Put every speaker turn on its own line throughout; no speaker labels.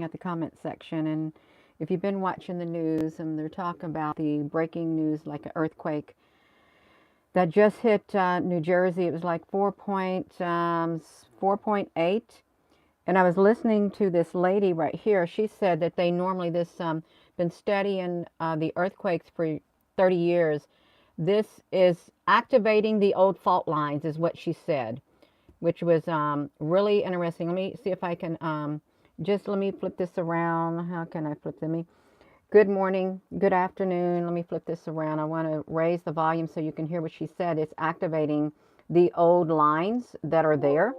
at the comment section, and if you've been watching the news, and they're talking about the breaking news, like an earthquake that just hit New Jersey. It was like 4.8. And I was listening to this lady right here. She said that they normally this been studying the earthquakes for 30 years. This is activating the old fault lines, is what she said, which was really interesting. Let me see if I can just let me flip this around. How can I flip them? Good morning, good afternoon. Let me flip this around. I want to raise the volume so you can hear what she said. It's activating the old lines that are there.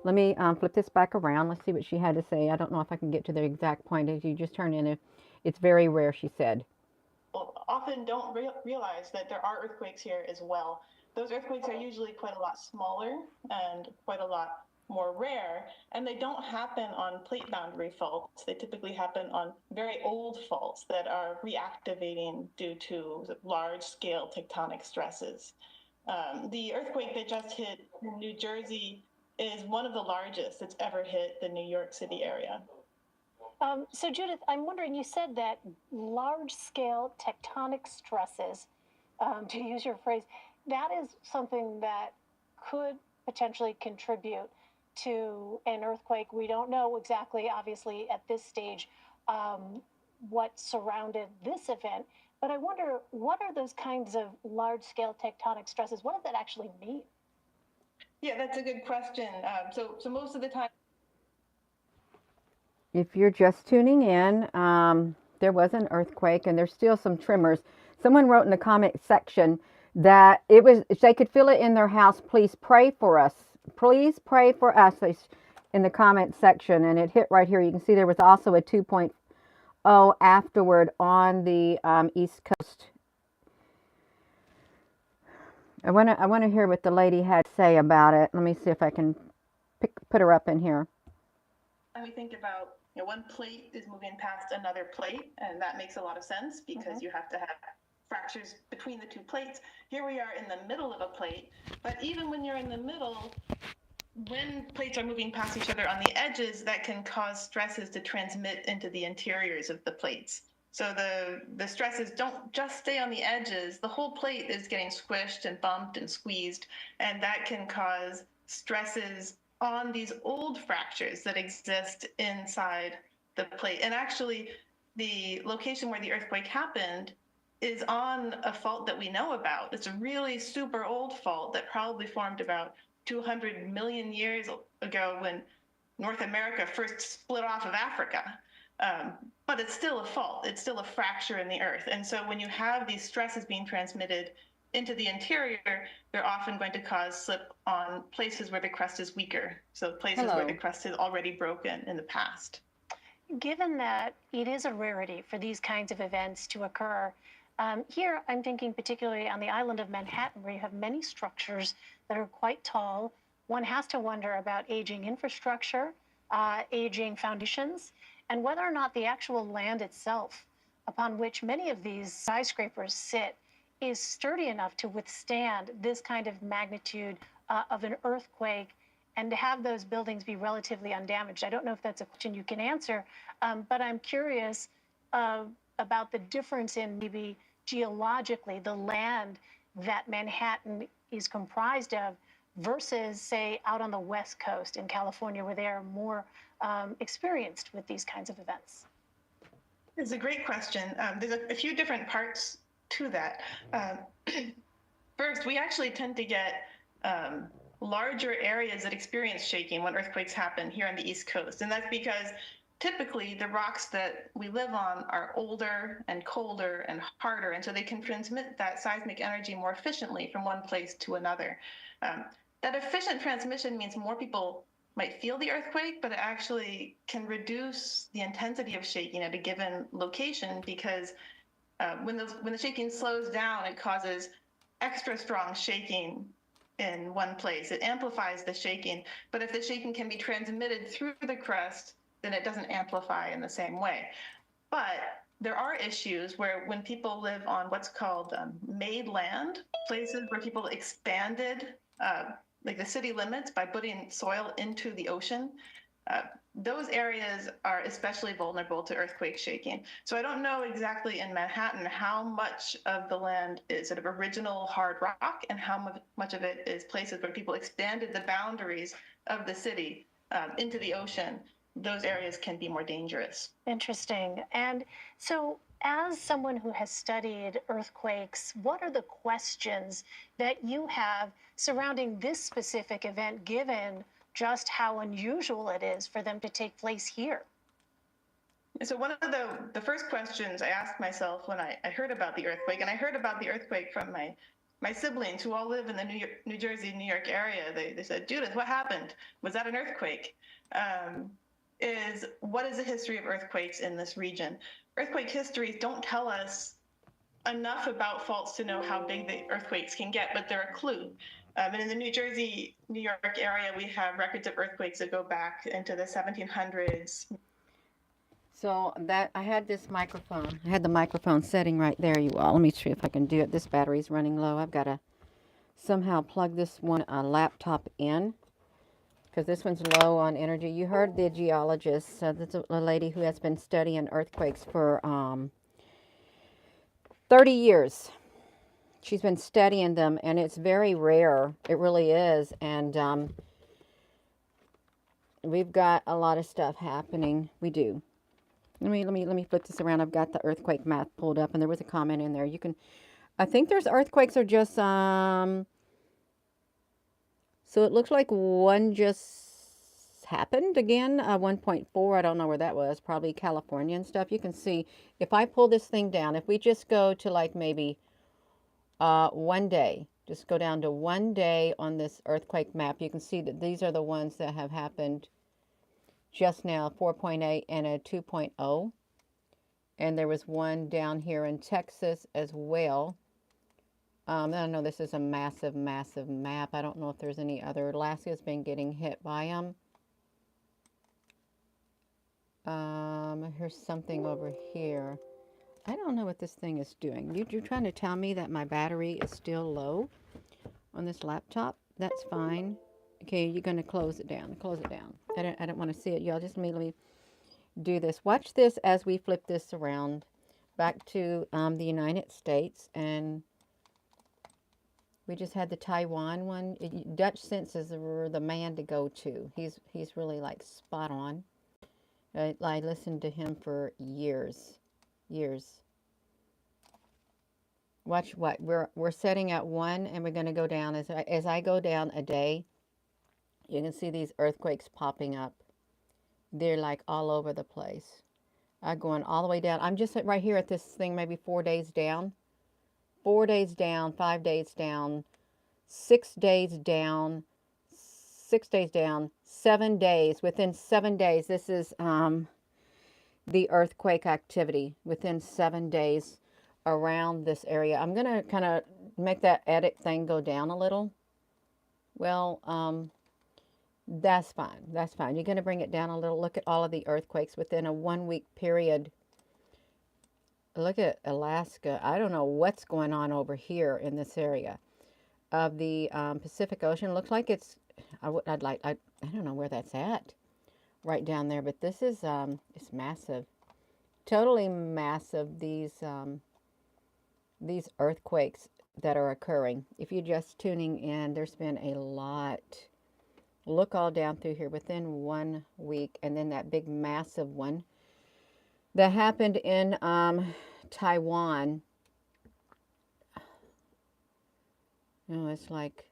Let me flip this back around. Let's see what she had to say. I don't know if I can get to the exact point. As you just turn in, it's very rare, she said.
Often don't realize that there are earthquakes here as well. Those earthquakes are usually quite a lot smaller and quite a lot more rare, and they don't happen on plate boundary faults. They typically happen on very old faults that are reactivating due to large scale tectonic stresses. The earthquake that just hit New Jersey is one of the largest that's ever hit the New York City area.
So, Judith, I'm wondering, you said that large scale tectonic stresses, to use your phrase, that is something that could potentially contribute to an earthquake. We don't know exactly, obviously, at this stage, what surrounded this event. But I wonder, what are those kinds of large scale tectonic stresses? What does that actually mean?
Yeah, that's a good question. So most of the time,
If you're just tuning in, there was an earthquake and there's still some tremors. Someone wrote in the comment section that it was, if they could feel it in their house, please pray for us. Please pray for us in the comment section. And it hit right here. You can see there was also a 2.0 afterward on the East Coast. I want to hear what the lady had to say about it. Let me see if I can put her up in here.
And we think about, one plate is moving past another plate, and that makes a lot of sense because you have to have fractures between the two plates. Here we are in the middle of a plate, but even when you're in the middle, when plates are moving past each other on the edges, that can cause stresses to transmit into the interiors of the plates. So the stresses don't just stay on the edges. The whole plate is getting squished and bumped and squeezed, and that can cause stresses on these old fractures that exist inside the plate. And actually, the location where the earthquake happened is on a fault that we know about. It's a really super old fault that probably formed about 200 million years ago when North America first split off of Africa. But it's still a fault. It's still a fracture in the earth. And so when you have these stresses being transmitted into the interior, they're often going to cause slip on places where the crust is weaker. So places where the crust is already broken in the past.
Given that it is a rarity for these kinds of events to occur, here I'm thinking particularly on the island of Manhattan, where you have many structures that are quite tall. One has to wonder about aging infrastructure, aging foundations, and whether or not the actual land itself upon which many of these skyscrapers sit is sturdy enough to withstand this kind of magnitude of an earthquake and to have those buildings be relatively undamaged. I don't know if that's a question you can answer, but I'm curious about the difference in maybe geologically the land that Manhattan is comprised of versus, say, out on the West Coast in California, where they are more experienced with these kinds of events.
It's a great question. There's a few different parts to that. First, we actually tend to get larger areas that experience shaking when earthquakes happen here on the East Coast. And that's because typically the rocks that we live on are older and colder and harder, and so they can transmit that seismic energy more efficiently from one place to another. That efficient transmission means more people might feel the earthquake, but it actually can reduce the intensity of shaking at a given location because when the shaking slows down, it causes extra strong shaking in one place. It amplifies the shaking, but if the shaking can be transmitted through the crust, then it doesn't amplify in the same way. But there are issues where when people live on what's called made land, places where people expanded like the city limits by putting soil into the ocean, those areas are especially vulnerable to earthquake shaking. So I don't know exactly in Manhattan how much of the land is sort of original hard rock and how much of it is places where people expanded the boundaries of the city into the ocean. Those areas can be more dangerous.
Interesting. And so, as someone who has studied earthquakes, what are the questions that you have surrounding this specific event, given just how unusual it is for them to take place here?
So one of the first questions I asked myself when I heard about the earthquake, and I heard about the earthquake from my siblings who all live in the New Jersey, New York area. They said, Judith, what happened? Was that an earthquake? Is what is the history of earthquakes in this region? Earthquake histories don't tell us enough about faults to know how big the earthquakes can get, but they're a clue. And in the New Jersey, New York area, we have records of earthquakes that go back into the 1700s.
So that I had this microphone. I had the microphone setting right there, you all. Let me see if I can do it. This battery's running low. I've got to somehow plug this one laptop in because this one's low on energy. You heard the geologist. That's a lady who has been studying earthquakes for 30 years. She's been studying them, and it's very rare. It really is. And we've got a lot of stuff happening. We do. Let me flip this around. I've got the earthquake map pulled up, and there was a comment in there. You can, I think there's earthquakes are just so it looks like one just happened again. 1.4. I don't know where that was. Probably California and stuff. You can see if I pull this thing down. If we just go to like maybe one day, just go down to one day on this earthquake map. You can see that these are the ones that have happened just now, 4.8 and a 2.0. And there was one down here in Texas as well. I know this is a massive, massive map. I don't know if there's any other. Alaska's been getting hit by them. Here's something over here. I don't know what this thing is doing. You're trying to tell me that my battery is still low on this laptop? That's fine. Okay, you're going to close it down. Close it down. I don't want to see it. Y'all just let me do this. Watch this as we flip this around back to the United States. And we just had the Taiwan one. Dutch census were the man to go to. He's really like spot on. I listened to him for years. Watch what we're setting at 1, and we're going to go down as I go down a day. You can see these earthquakes popping up. They're like all over the place. I'm going all the way down. I'm just right here at this thing, maybe 4 days down. 4 days down, 5 days down, 6 days down, 6 days down, 7 days. Within 7 days, this is the earthquake activity within 7 days around this area. I'm going to kind of make that edit thing go down a little. Well, that's fine. That's fine. You're going to bring it down a little. Look at all of the earthquakes within a 1 week period. Look at Alaska. I don't know what's going on over here in this area of the Pacific Ocean. Looks like it's, I don't know where that's at right down there, but this is, it's massive. Totally massive, these earthquakes that are occurring. If you're just tuning in, there's been a lot. Look all down through here within 1 week, and then that big massive one that happened in Taiwan. No, it's like,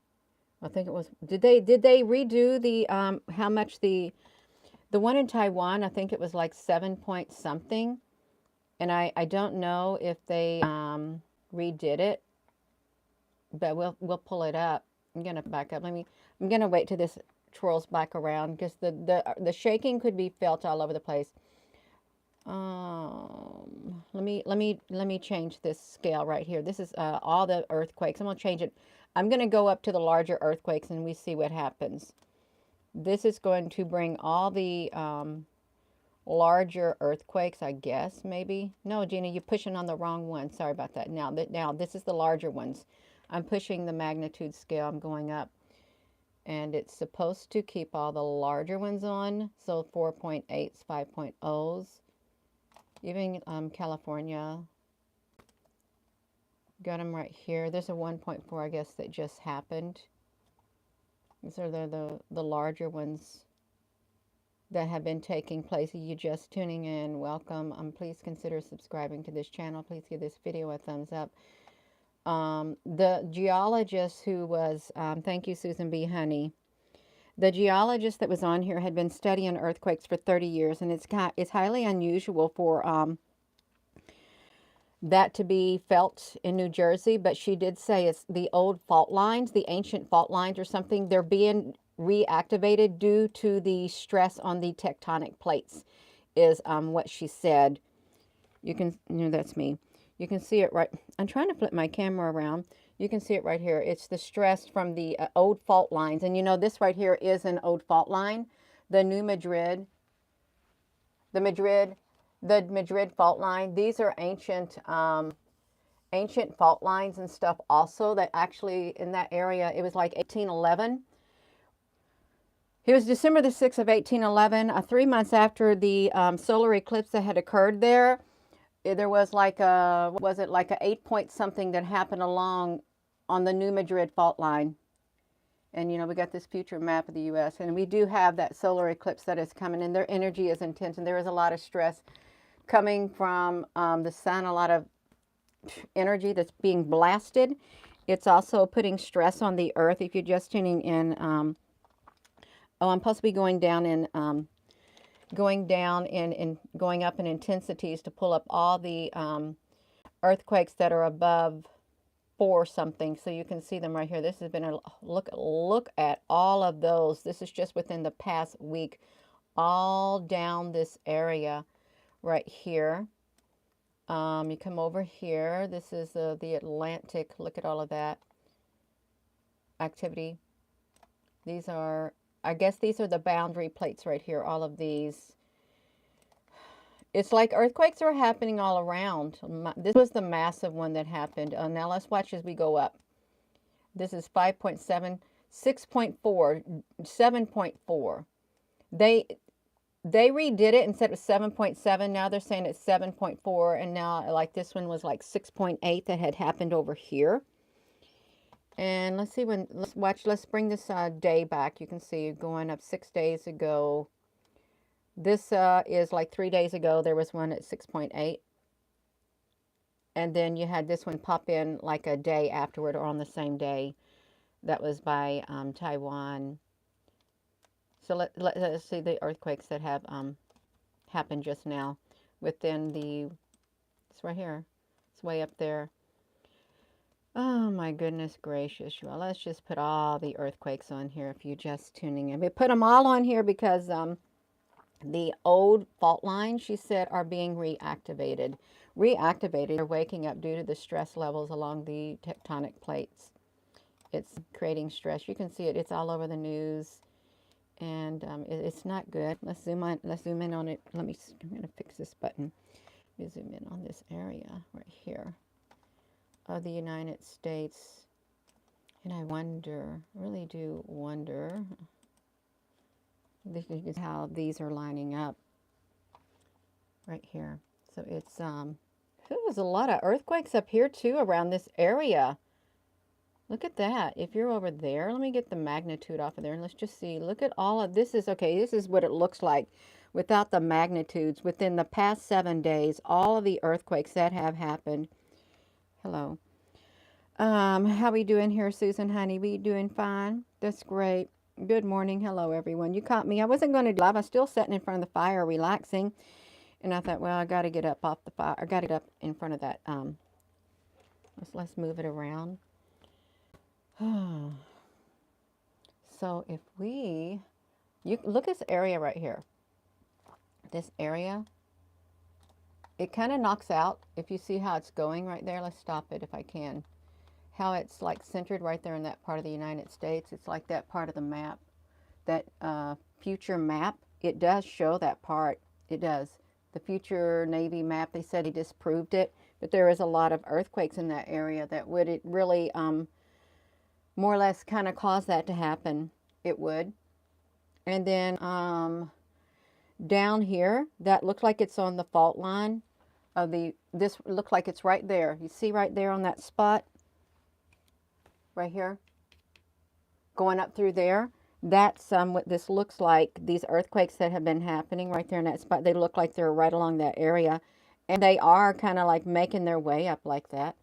I think it was, did they redo the how much the one in Taiwan? I think it was like 7 point something, and I don't know if they redid it, but we'll pull it up. I'm gonna back up. I'm gonna wait till this twirls back around because the shaking could be felt all over the place. Let me change this scale right here. This is all the earthquakes. I'm gonna change it. I'm gonna go up to the larger earthquakes and we see what happens. This is going to bring all the larger earthquakes, I guess, maybe. No, Gina, you're pushing on the wrong one. Sorry about that. Now this is the larger ones. I'm pushing the magnitude scale. I'm going up. and it's supposed to keep all the larger ones on. So 4.8s, 5.0s, even California got them right here. There's a 1.4, I guess, that just happened. These are the larger ones that have been taking place. Are you just tuning in? Welcome. Please consider subscribing to this channel. Please give this video a thumbs up. The geologist who was, thank you, Susan B. Honey. The geologist that was on here had been studying earthquakes for 30 years, and it's highly unusual for that to be felt in New Jersey, but she did say it's the old fault lines, the ancient fault lines or something. They're being reactivated due to the stress on the tectonic plates, is what she said. You can, that's me. You can see it right. I'm trying to flip my camera around. You can see it right here. It's the stress from the old fault lines. And this right here is an old fault line. The New Madrid, the Madrid fault line. These are ancient fault lines and stuff also, that actually in that area, it was like 1811. It was December the 6th of 1811, 3 months after the solar eclipse that had occurred there. There was like a, what was it, like a 8-point something that happened along on the New Madrid fault line. And we got this future map of the U.S. and we do have that solar eclipse that is coming, and their energy is intense, and there is a lot of stress coming from the sun, a lot of energy that's being blasted. It's also putting stress on the earth. If you're just tuning in, I'm supposed to be going going up in intensities to pull up all the earthquakes that are above 4 something, so you can see them right here. This has been a look at all of those. This is just within the past week, all down this area right here. You come over here. This is the Atlantic. Look at all of that activity. These are, I guess these are the boundary plates right here, all of these. It's like earthquakes are happening all around. This was the massive one that happened. Now let's watch as we go up. This is 5.7, 6.4, 7.4. They redid it instead of 7.7. Now they're saying it's 7.4. And now, like, this one was like 6.8 that had happened over here. And let's see when, let's bring this day back. You can see going up 6 days ago. This is like 3 days ago. There was one at 6.8. And then you had this one pop in like a day afterward or on the same day. That was by Taiwan. So let's see the earthquakes that have happened just now within the, it's right here. It's way up there. Oh my goodness gracious. Well, let's just put all the earthquakes on here if you're just tuning in. We put them all on here because the old fault lines, she said, are being reactivated. They're waking up due to the stress levels along the tectonic plates. It's creating stress. You can see it. It's all over the news. And it's not good. Let's zoom in on it. I'm going to fix this button. Let me zoom in on this area right here of the United States. And I wonder, really do wonder, how these are lining up right here. So it's, there's a lot of earthquakes up here too around this area. Look at that. If you're over there, let me get the magnitude off of there and let's just see. Look at all of this. This is what it looks like without the magnitudes. Within the past 7 days, all of the earthquakes that have happened. Hello. How we doing here, Susan, honey? We doing fine? That's great. Good morning. Hello, everyone. You caught me. I wasn't going to do live. I was still sitting in front of the fire relaxing. And I thought, well, I got to get up off the fire. I got to get up in front of that. Let's move it around. So if you look at this area right here, this area, it kind of knocks out. If you see how it's going right there, let's stop it if I can. How it's like centered right there in that part of the United States. It's like that part of the map, that future map. It does show that part. It does. The future Navy map, they said he disproved it, but there is a lot of earthquakes in that area that would it really more or less kind of cause that to happen. it would. And then down here, that looks like it's on the fault line of this looks like it's right there. You see right there on that spot, right here, going up through there. That's what this looks like. These earthquakes that have been happening right there in that spot, they look like they're right along that area. And they are kind of like making their way up like that.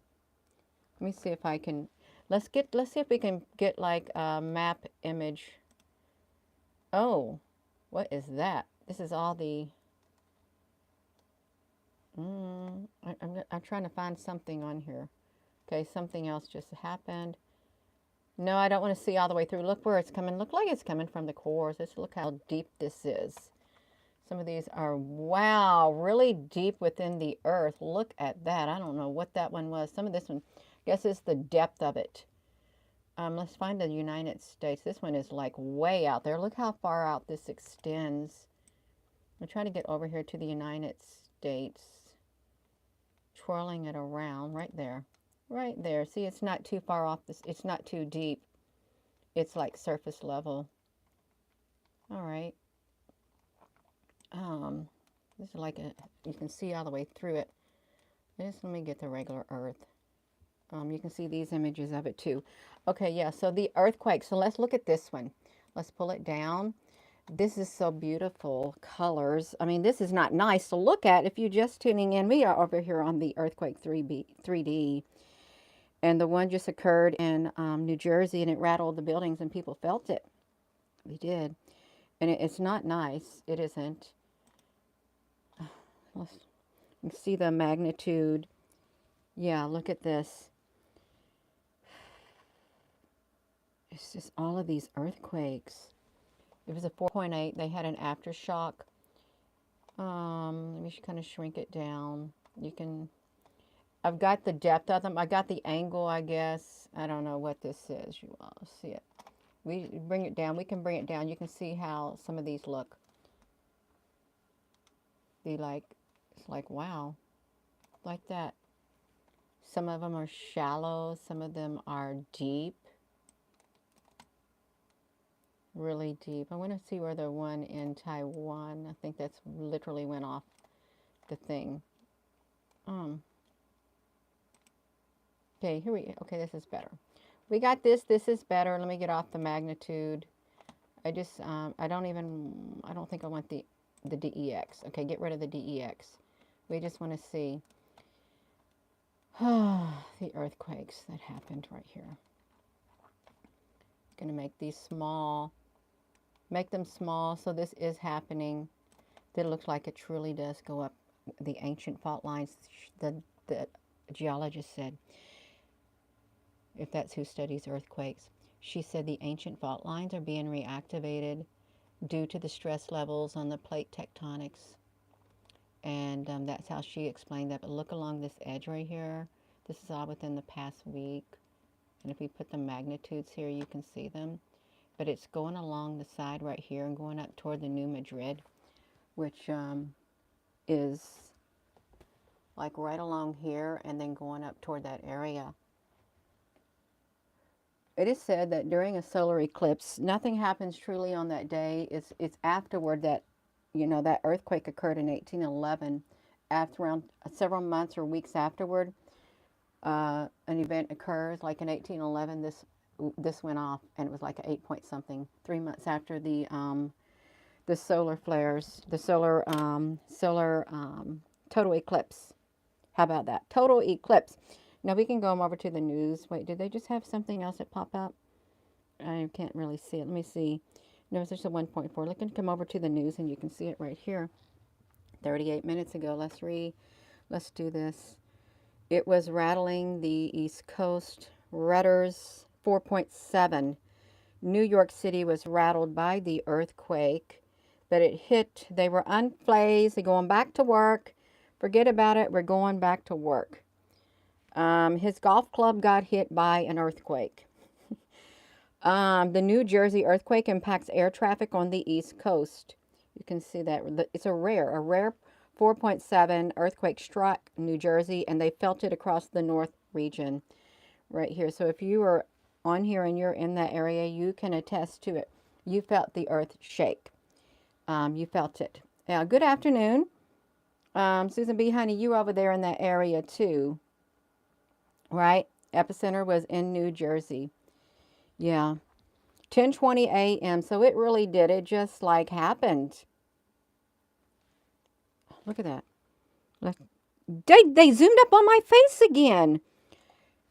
Let me see if I can, let's see if we can get like a map image. Oh, what is that? This is all the, I'm trying to find something on here. Okay, something else just happened. No, I don't want to see all the way through. Look where it's coming. Look like it's coming from the cores. Let's look how deep this is. Some of these are, wow, really deep within the earth. Look at that. I don't know what that one was. Some of this one, I guess it's the depth of it. Let's find the United States. This one is like way out there. Look how far out this extends. I'm trying to get over here to the United States. Twirling it around right there. Right there. See, it's not too far off this. It's not too deep. It's like surface level. All right. This is like you can see all the way through it. Just let me get the regular earth. You can see these images of it too. Okay, yeah, so the earthquake. So let's look at this one. Let's pull it down. This is so beautiful colors. I mean, this is not nice to look at if you're just tuning in. We are over here on the earthquake 3D. And the one just occurred in New Jersey, and it rattled the buildings, and people felt it. We did. And it's not nice. It isn't. Let's see the magnitude. Yeah, look at this. It's just all of these earthquakes. It was a 4.8. They had an aftershock. Let me kind of shrink it down. You can... I've got the depth of them. I got the angle, I guess. I don't know what this is. You all see it. We bring it down. We can bring it down. You can see how some of these look. It's like, wow. Like that. Some of them are shallow. Some of them are deep. Really deep. I want to see where the one in Taiwan, I think that's literally went off the thing. Okay, okay, this is better. We got this. This is better. Let me get off the magnitude. I don't think I want the DEX. Okay, get rid of the DEX. We just want to see the earthquakes that happened right here. I'm going to make these small. Make them small, so this is happening. It looks like it truly does go up the ancient fault lines. The geologist said, if that's who studies earthquakes, she said the ancient fault lines are being reactivated due to the stress levels on the plate tectonics. And that's how she explained that. But look along this edge right here. This is all within the past week. And if we put the magnitudes here, you can see them. But it's going along the side right here and going up toward the New Madrid, which is like right along here and then going up toward that area. It is said that during a solar eclipse, nothing happens truly on that day. It's afterward that, you know, that earthquake occurred in 1811. After around several months or weeks afterward, an event occurs. Like in 1811, this went off, and it was like an 8 point something. 3 months after the solar flares, the solar total eclipse. How about that? Total eclipse. Now we can go over to the news. Wait, did they just have something else that pop up? I can't really see it. Let me see. No, it's just a 1.4. Look, and come over to the news, and you can see it right here. 38 minutes ago. Let's do this. It was rattling the East Coast. Rudders 4.7. New York City was rattled by the earthquake, but it hit. They were unfazed. They're going back to work. Forget about it. We're going back to work. His golf club got hit by an earthquake. The New Jersey earthquake impacts air traffic on the East Coast. You can see that. It's a rare 4.7 earthquake struck New Jersey, and they felt it across the north region right here. So if you are on here and you're in that area, you can attest to it. You felt the earth shake. You felt it. Good afternoon. Susan B. Honey, you over there in that area too, right? Epicenter was in New Jersey. Yeah. 10:20 a.m. So it really did. It just like happened. Look at that. Look. They zoomed up on my face again.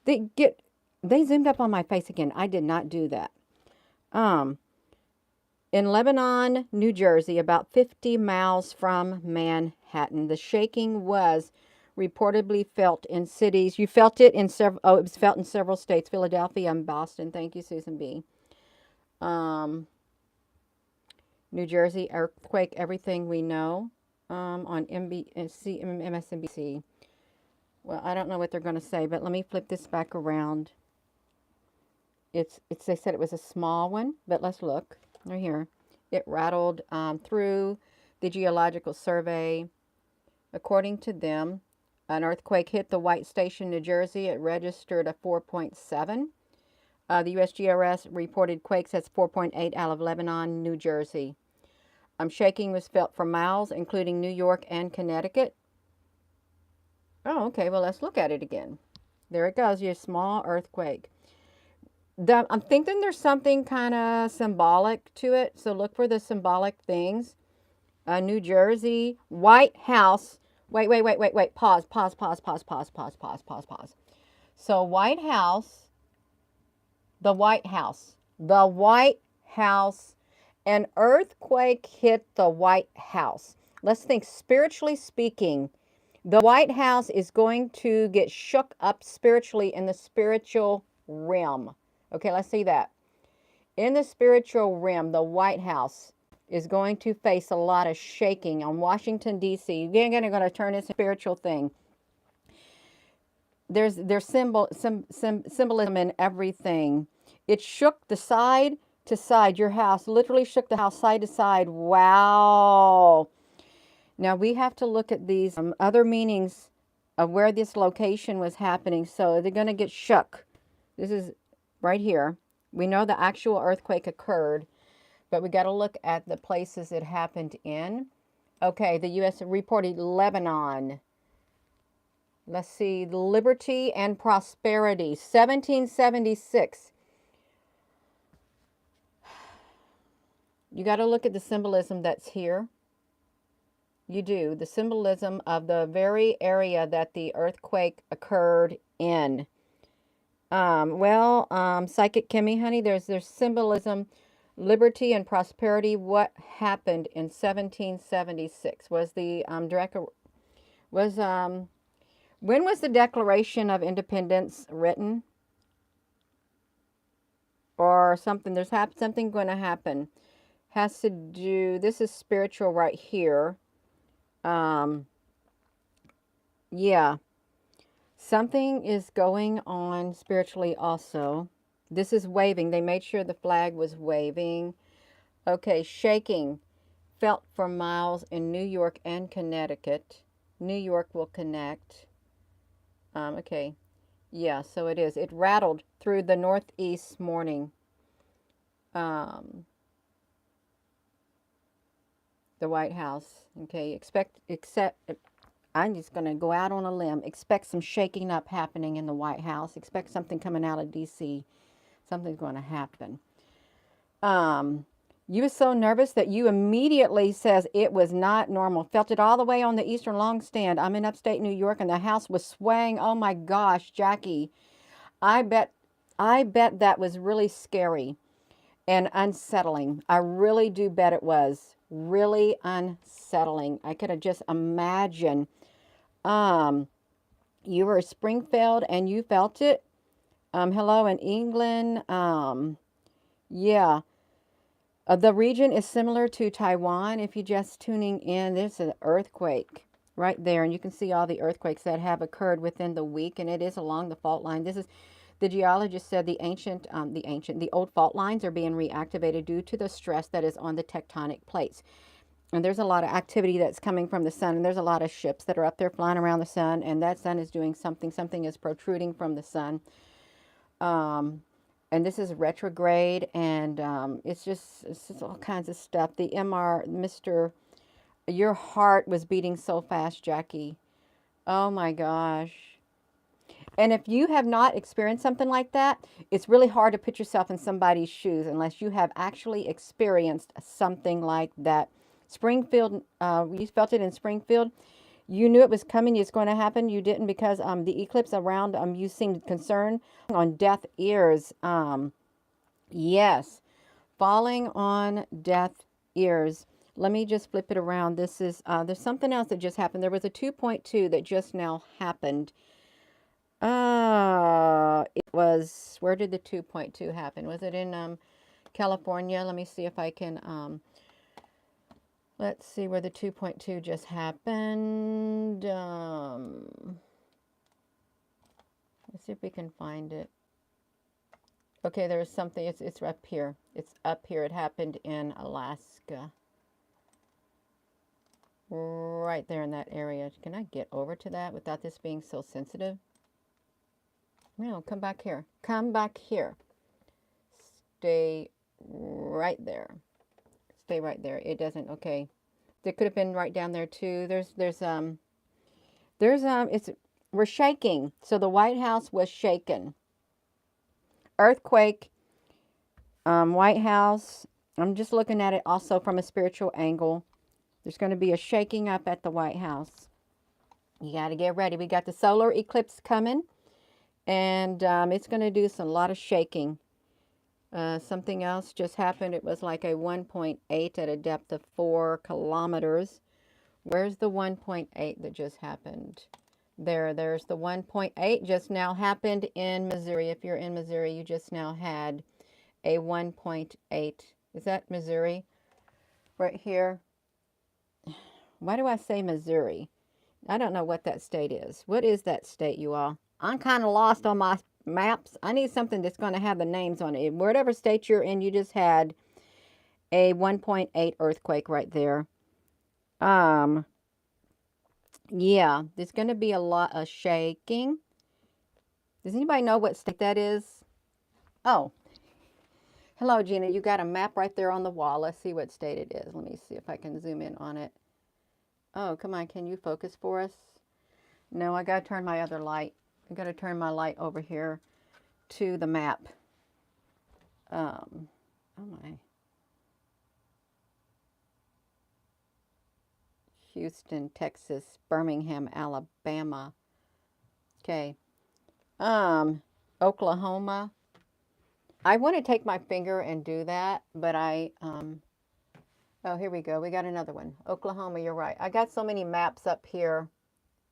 They get they zoomed up on my face again. I did not do that. Um in Lebanon, New Jersey, about 50 miles from Manhattan, the shaking was reportedly felt in cities. You felt it in several. Oh, it was felt in several states: Philadelphia and Boston. Thank you, Susan B. Um, New Jersey earthquake. Everything we know on MSNBC. Well, I don't know what they're going to say, but let me flip this back around. It's. They said it was a small one, but let's look. Right here. It rattled through the Geological Survey. According to them, an earthquake hit the White Station, New Jersey. It registered a 4.7. The USGS reported quakes as 4.8 out of Lebanon, New Jersey. Shaking was felt for miles, including New York and Connecticut. Oh, okay. Well, let's look at it again. There it goes. Your small earthquake. I'm thinking there's something kind of symbolic to it. So look for the symbolic things. New Jersey, White House. Wait. Pause. So White House, the White House, an earthquake hit the White House. Let's think spiritually speaking. The White House is going to get shook up spiritually in the spiritual realm. Okay, let's see that. In the spiritual realm, the White House is going to face a lot of shaking on Washington, D.C. They're going to turn this spiritual thing. There's symbolism in everything. It shook the side to side. Your house literally shook the house side to side. Wow. Now we have to look at these other meanings of where this location was happening. So they're going to get shook. This is right here. We know the actual earthquake occurred, but we got to look at the places it happened in. Okay, the U.S. reported Lebanon. Let's see, liberty and prosperity, 1776. You got to look at the symbolism that's here. You do. The symbolism of the very area that the earthquake occurred in. Psychic Kimmy, honey, there's symbolism, liberty and prosperity. What happened in 1776 was the direct was when was the Declaration of Independence written? Or something. There's something going to happen. Has to do. This is spiritual right here. Yeah. Something is going on spiritually also. This is waving. They made sure the flag was waving. Okay, shaking. Felt for miles in New York and Connecticut. New York will connect. Okay. Yeah, so it is. It rattled through the northeast morning. The White House. Okay, I'm just going to go out on a limb. Expect some shaking up happening in the White House. Expect something coming out of D.C. Something's going to happen. You were so nervous that you immediately says it was not normal. Felt it all the way on the eastern long stand. I'm in upstate New York and the house was swaying. Oh my gosh, Jackie. I bet that was really scary and unsettling. I really do bet it was really unsettling. I could have just imagined. You were Springfield and you felt it. Hello in England. Yeah. The region is similar to Taiwan. If you're just tuning in, there's an earthquake right there. And you can see all the earthquakes that have occurred within the week. And it is along the fault line. This is, the geologist said the old fault lines are being reactivated due to the stress that is on the tectonic plates. And there's a lot of activity that's coming from the sun. And there's a lot of ships that are up there flying around the sun. And that sun is doing something. Something is protruding from the sun. and this is retrograde, and it's just all kinds of stuff. The Mr. Your heart was beating so fast, Jackie. Oh my gosh. And if you have not experienced something like that, it's really hard to put yourself in somebody's shoes unless you have actually experienced something like that. Springfield, you felt it in Springfield. You knew it was coming, it's going to happen. You didn't because the eclipse around you seemed concerned on deaf ears. Yes, falling on deaf ears. Let me just flip it around. This is, there's something else that just happened. There was a 2.2 that just now happened. It was, where did the 2.2 happen? Was it in California? Let me see if I can, let's see where the 2.2 just happened. Let's see if we can find it. Okay, there's something, it's up here. It's up here. It happened in Alaska. Right there in that area. Can I get over to that without this being so sensitive? No, come back here. Come back here. Stay right there. Stay right there. It doesn't, okay. There could have been right down there too. We're shaking. So the White House was shaken. Earthquake, White House. I'm just looking at it also from a spiritual angle. There's going to be a shaking up at the White House. You got to get ready. We got the solar eclipse coming. And it's going to do a lot of shaking. Something else just happened. It was like a 1.8 at a depth of 4 kilometers. Where's the 1.8 that just happened? There's the 1.8 just now happened in Missouri. If you're in Missouri, you just now had a 1.8. Is that Missouri? Right here. Why do I say Missouri? I don't know what that state is. What is that state, you all? I'm kind of lost on my maps. I need something that's going to have the names on it. Whatever state you're in, you just had a 1.8 earthquake right there. Yeah, there's going to be a lot of shaking. Does anybody know what state that is? Oh, hello, Gina. You got a map right there on the wall. Let's see what state it is. Let me see if I can zoom in on it. Oh, come on. Can you focus for us? No, I got to turn my other light. I got to turn my light over here to the map. Oh my. Houston, Texas, Birmingham, Alabama. Okay. Oklahoma. I want to take my finger and do that, but oh, here we go. We got another one. Oklahoma, you're right. I got so many maps up here.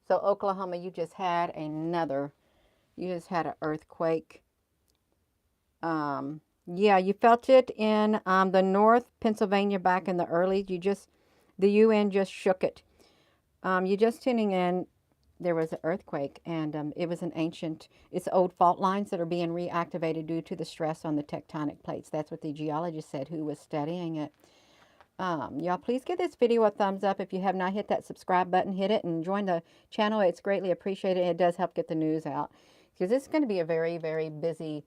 So Oklahoma, you just had an earthquake. Yeah, you felt it in the North Pennsylvania back in the early. The UN just shook it. You just tuning in. There was an earthquake, and it was it's old fault lines that are being reactivated due to the stress on the tectonic plates. That's what the geologist said who was studying it. Y'all, please give this video a thumbs up. If you have not hit that subscribe button, hit it and join the channel. It's greatly appreciated. It does help get the news out because it's going to be a very, very busy,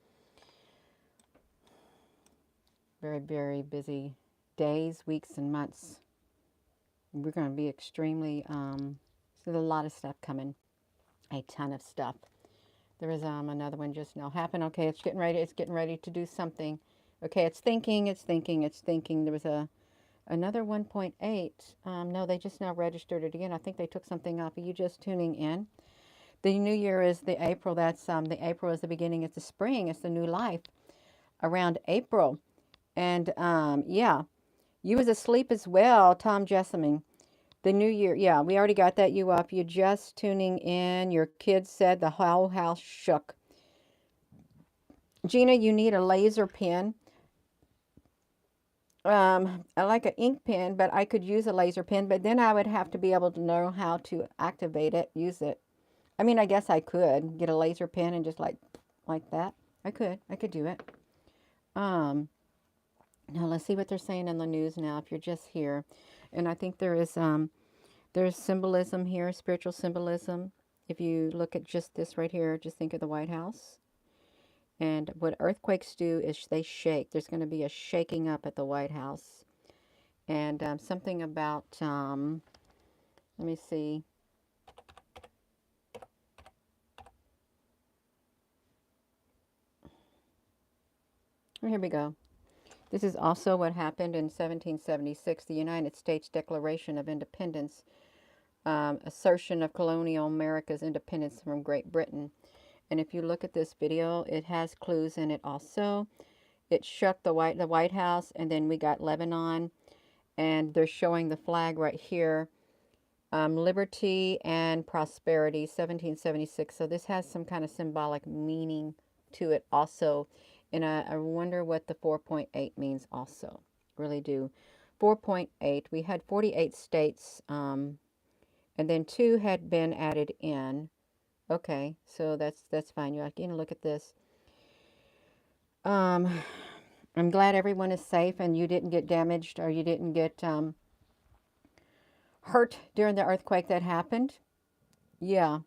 very, very busy days, weeks, and months. We're going to be extremely, there's a lot of stuff coming, a ton of stuff. There was another one just now happened. Okay, it's getting ready to do something. Okay, it's thinking. There was another 1.8. No, they just now registered it again. I think they took something off. Are you just tuning in? The new year is the April. That's the April is the beginning. It's the spring. It's the new life around April. And yeah, you was asleep as well, Tom Jessamine. The new year, yeah, we already got that you up. You're just tuning in. Your kids said the whole house shook. Gina, you need a laser pen. I like an ink pen, but I could use a laser pen, but then I would have to be able to know how to activate it, use it. I mean, I guess I could get a laser pen and just like that. I could do it. Now let's see what they're saying in the news now if you're just here. And I think there's symbolism here, spiritual symbolism. If you look at just this right here, just think of the White House. And what earthquakes do is they shake. There's going to be a shaking up at the White House. And something about, let me see. Here we go. This is also what happened in 1776, the United States Declaration of Independence, assertion of colonial America's independence from Great Britain. And if you look at this video, it has clues in it also. It shook the White House, and then we got Lebanon, and they're showing the flag right here. Liberty and prosperity, 1776. So this has some kind of symbolic meaning to it also. And I wonder what the 4.8 means also. Really do. 4.8, we had 48 states, and then 2 had been added in. Okay, so that's fine. You're like, you know, look at this. I'm glad everyone is safe and you didn't get damaged or you didn't get hurt during the earthquake that happened. Yeah,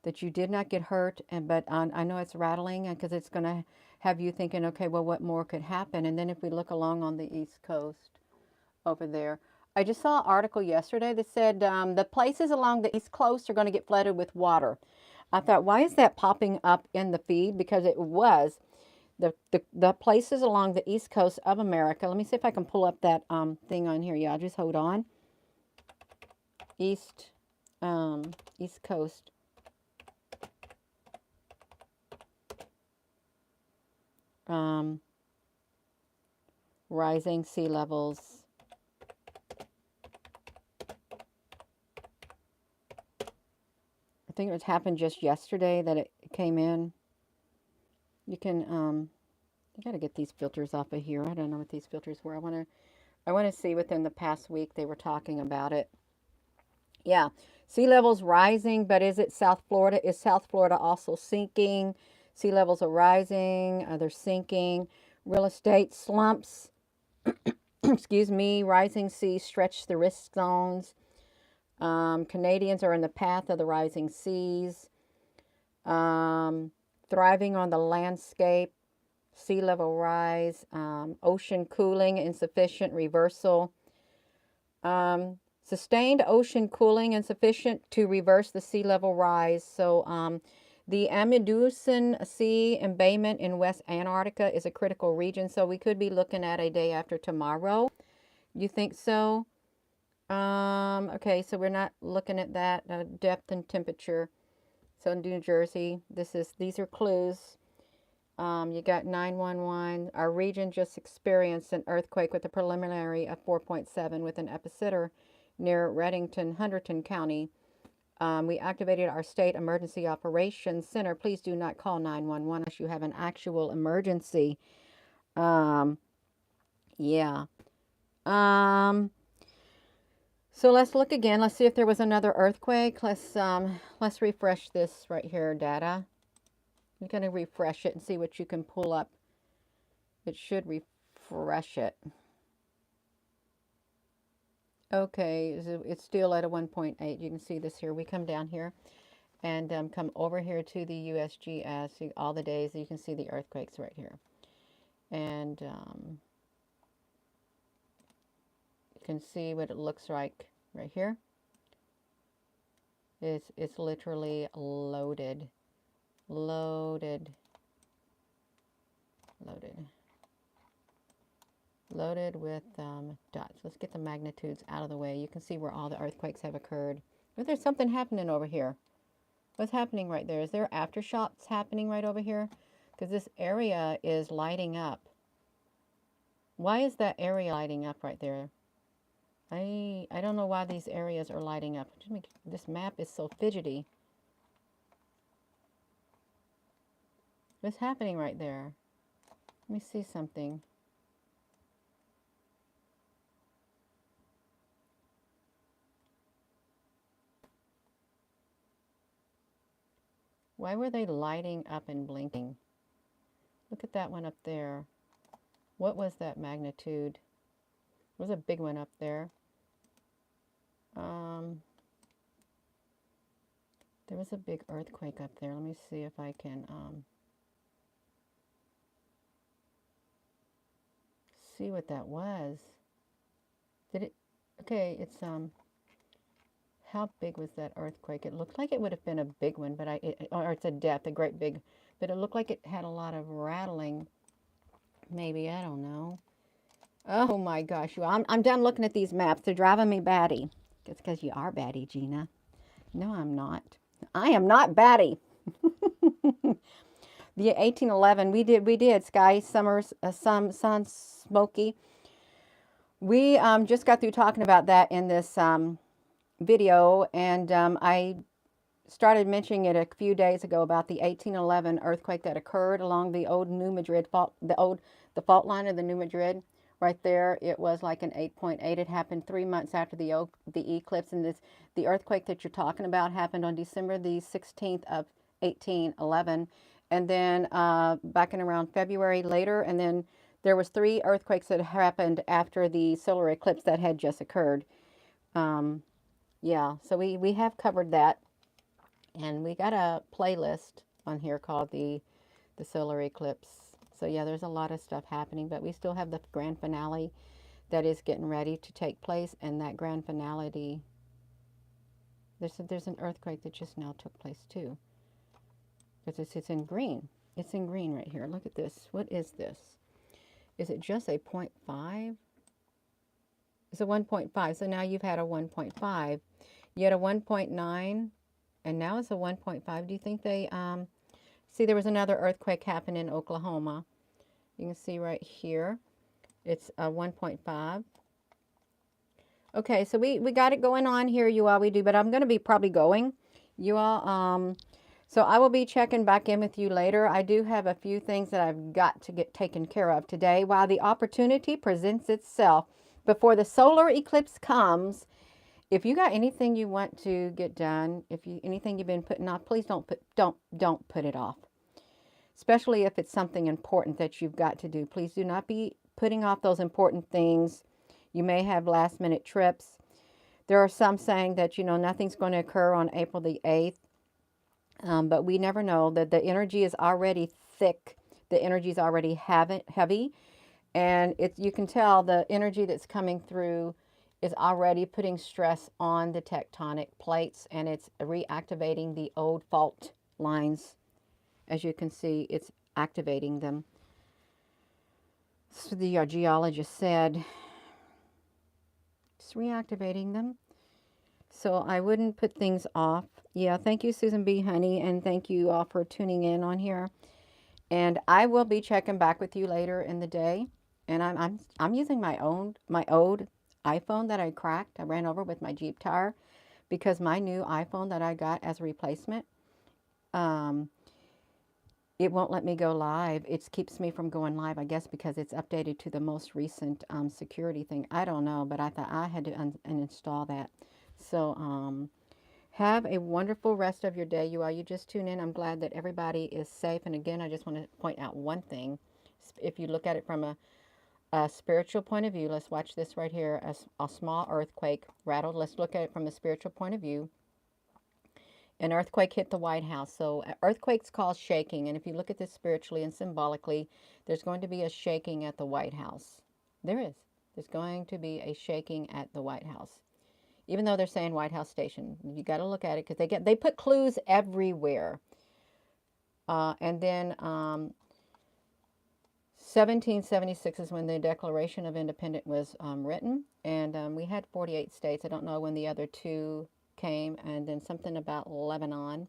that you did not get hurt, but I know it's rattling because it's going to have you thinking, okay, well, what more could happen? And then if we look along on the East Coast over there, I just saw an article yesterday that said the places along the East Coast are going to get flooded with water. I thought, why is that popping up in the feed? Because it was the places along the East Coast of America. Let me see if I can pull up that thing on here. Yeah, just hold on. East Coast. Rising sea levels. I think it happened just yesterday that it came in. You can I gotta get these filters off of here. I don't know what these filters were. I wanna see within the past week they were talking about it. Yeah. Sea levels rising, but is it South Florida? Is South Florida also sinking? Sea levels are rising, they're sinking. Real estate slumps. Excuse me. Rising seas stretch the risk zones. Canadians are in the path of the rising seas. Thriving on the landscape. Sea level rise. Ocean cooling, insufficient reversal. Sustained ocean cooling insufficient to reverse the sea level rise. So the Amundsen Sea embayment in West Antarctica is a critical region. So we could be looking at a day after tomorrow. You think so? Okay, so we're not looking at that depth and temperature. So in New Jersey, these are clues. You got 911. Our region just experienced an earthquake with a preliminary of 4.7 with an epicenter near Reddington, Hunterdon County. We activated our state emergency operations center. Please do not call 911 unless you have an actual emergency. Yeah. So let's look again. Let's see if there was another earthquake. Let's refresh this right here, data. I'm going to refresh it and see what you can pull up. It should refresh it. Okay, so it's still at a 1.8. You can see this here. We come down here and come over here to the USGS. See all the days. You can see the earthquakes right here. And you can see what it looks like right here. It's literally loaded. Loaded with dots. Let's get the magnitudes out of the way. You can see where all the earthquakes have occurred. But there's something happening over here. What's happening right there? Is there aftershocks happening right over here? Because this area is lighting up. Why is that area lighting up right there? I don't know why these areas are lighting up. This map is so fidgety. What's happening right there? Let me see something. Why were they lighting up and blinking? Look at that one up there. What was that magnitude? It was a big one up there. There was a big earthquake up there. Let me see if I can see what that was. Did it? Okay, it's how big was that earthquake? It looked like it would have been a big one, but or it's a depth, a great big, but it looked like it had a lot of rattling. Maybe, I don't know. Oh my gosh, I'm done looking at these maps. They're driving me batty. It's because you are batty, Gina. No, I'm not. I am not batty. The 1811, we did sky, summers, sun, smoky. We just got through talking about that in this video, and I started mentioning it a few days ago about the 1811 earthquake that occurred along the old New Madrid fault, the fault line of the New Madrid. Right there, it was like an 8.8. It happened 3 months after the eclipse, and the earthquake that you're talking about happened on December the 16th of 1811, and then back in around February later, and then there was 3 earthquakes that happened after the solar eclipse that had just occurred. Yeah, so we have covered that, and we got a playlist on here called the solar eclipse. So yeah, there's a lot of stuff happening, but we still have the grand finale that is getting ready to take place, and that grand finale, there's an earthquake that just now took place too. Because it's in green. It's in green right here. Look at this. What is this? Is it just a 0.5? It's a 1.5. So now you've had a 1.5. You had a 1.9, and now it's a 1.5. Do you think they see, there was another earthquake happened in Oklahoma. You can see right here. It's a 1.5. Okay, so we got it going on here, you all. We do, but I'm going to be probably going, you all. So I will be checking back in with you later. I do have a few things that I've got to get taken care of today while the opportunity presents itself before the solar eclipse comes. If you got anything you want to get done, anything you've been putting off, please don't put it off. Especially if it's something important that you've got to do. Please do not be putting off those important things. You may have last minute trips. There are some saying that, nothing's going to occur on April the 8th. But we never know. That the energy is already thick. The energy is already heavy. And you can tell the energy that's coming through is already putting stress on the tectonic plates, and it's reactivating the old fault lines. As you can see, it's activating them. So the geologist said, it's reactivating them. So I wouldn't put things off. Yeah, thank you, Susan B. Honey, and thank you all for tuning in on here. And I will be checking back with you later in the day. And I'm using my old iPhone that I cracked. I ran over with my Jeep tire because my new iPhone that I got as a replacement, it won't let me go live. It keeps me from going live, I guess, because it's updated to the most recent security thing. I don't know, but I thought I had to uninstall that. So have a wonderful rest of your day, you all. You just tune in. I'm glad that everybody is safe. And again, I just want to point out one thing. If you look at it from a spiritual point of view, let's watch this right here. A small earthquake rattled. Let's look at it from a spiritual point of view. An earthquake hit the White House. So earthquakes cause shaking. And if you look at this spiritually and symbolically, there's going to be a shaking at the White House. There is. There's going to be a shaking at the White House. Even though they're saying White House Station, you got to look at it because they put clues everywhere. And then 1776 is when the Declaration of Independence was written, and we had 48 states. I don't know when the other 2 came, and then something about Lebanon.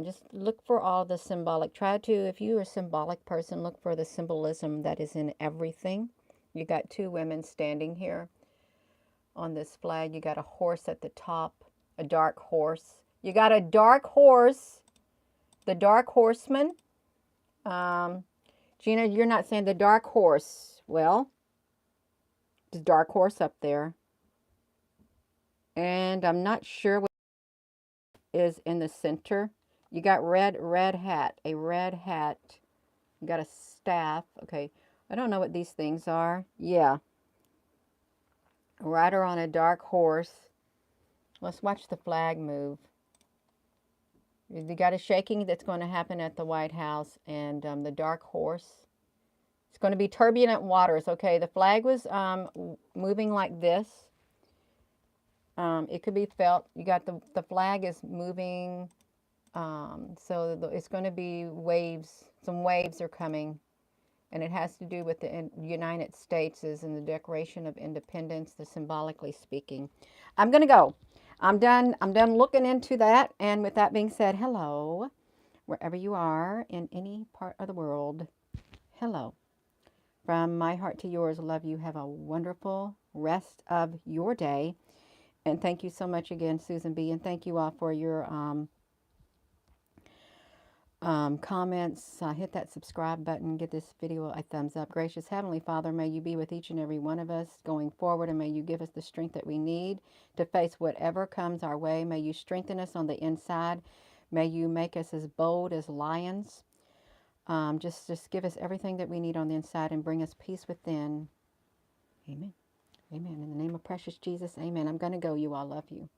Just look for all the symbolic. Try to, if you're a symbolic person, look for the symbolism that is in everything. You got 2 women standing here. On this flag, you got a horse at the top, a dark horse. You got a dark horse, the dark horseman. Gina, you're not saying the dark horse. Well, the dark horse up there. And I'm not sure what is in the center. You got red hat, a red hat. You got a staff. Okay, I don't know what these things are. Yeah. Rider on a dark horse. Let's watch the flag move. You got a shaking that's going to happen at the White House, and the dark horse. It's going to be turbulent waters. Okay, the flag was moving like this. It could be felt. You got the flag is moving. So it's going to be waves. Some waves are coming, and it has to do with the United States and the Declaration of Independence, the symbolically speaking. I'm going to go. I'm done. I'm done looking into that. And with that being said, hello, wherever you are in any part of the world. Hello. From my heart to yours, love you. Have a wonderful rest of your day. And thank you so much again, Susan B. And thank you all for your comments. Hit that subscribe button. Give this video a thumbs up. Gracious Heavenly Father, may you be with each and every one of us going forward, and may you give us the strength that we need to face whatever comes our way. May you strengthen us on the inside. May you make us as bold as lions. Just give us everything that we need on the inside and bring us peace within. Amen. Amen. In the name of precious Jesus, amen. I'm going to go. You all love you.